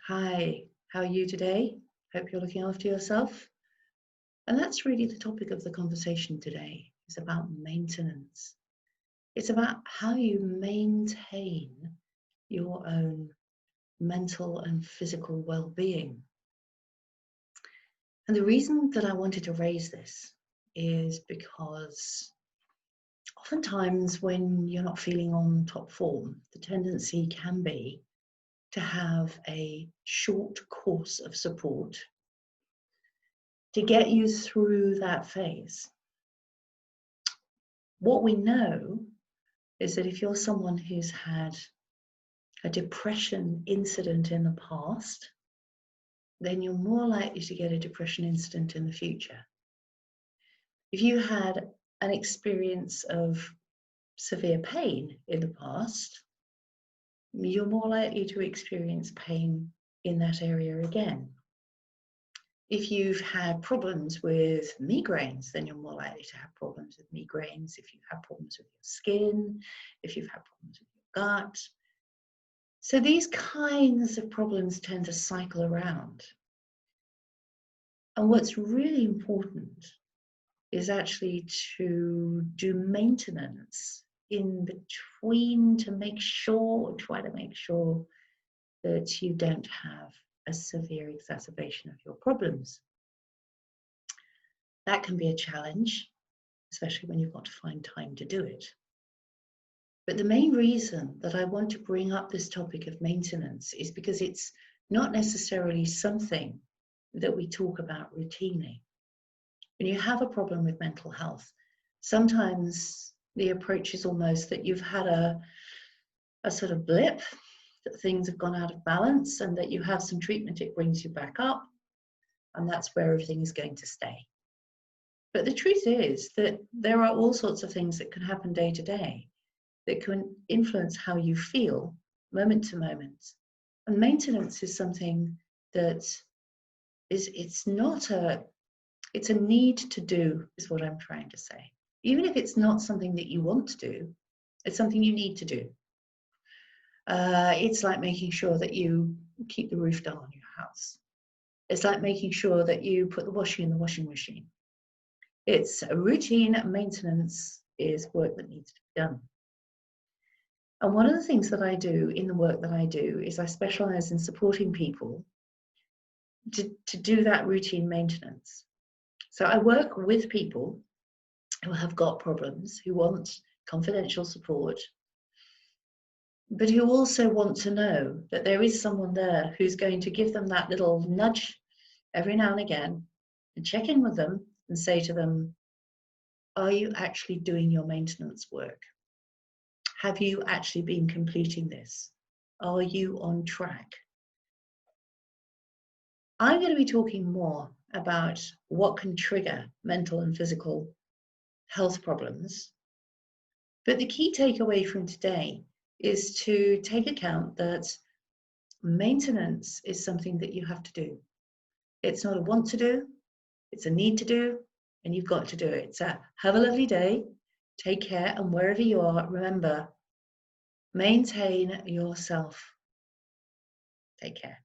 Hi, how are you today? Hope you're looking after yourself. And that's really the topic of the conversation today. It's about maintenance. It's about how you maintain your own mental and physical well-being. And the reason that I wanted to raise this is because oftentimes when you're not feeling on top form, the tendency can be to have a short course of support to get you through that phase. What we know is that if you're someone who's had a depression incident in the past, then you're more likely to get a depression incident in the future. If you had an experience of severe pain in the past, you're more likely to experience pain in that area again. If you've had problems with migraines, then you're more likely to have problems with migraines. If you've had problems with your skin, if you've had problems with your gut. So these kinds of problems tend to cycle around. And what's really important is actually to do maintenance in between to try to make sure that you don't have a severe exacerbation of your problems. That can be a challenge, especially when you've got to find time to do it. But the main reason that I want to bring up this topic of maintenance is because it's not necessarily something that we talk about routinely. When you have a problem with mental health, sometimes the approach is almost that you've had a sort of blip, that things have gone out of balance, and that you have some treatment, it brings you back up, and that's where everything is going to stay. But the truth is that there are all sorts of things that can happen day to day that can influence how you feel moment to moment. And maintenance is something that it's a need to do, is what I'm trying to say. Even if it's not something that you want to do, it's something you need to do. It's like making sure that you keep the roof down on your house. It's like making sure that you put the washing in the washing machine. It's a routine. Maintenance is work that needs to be done. And one of the things that I do in the work that I do is I specialize in supporting people to do that routine maintenance. So I work with people who have got problems, who want confidential support, but who also want to know that there is someone there who's going to give them that little nudge every now and again and check in with them and say to them, are you actually doing your maintenance work? Have you actually been completing this? Are you on track? I'm going to be talking more about what can trigger mental and physical health problems. But the key takeaway from today is to take account that maintenance is something that you have to do. It's not a want to do, it's a need to do, and you've got to do it. So have a lovely day, take care, and wherever you are, remember, maintain yourself. Take care.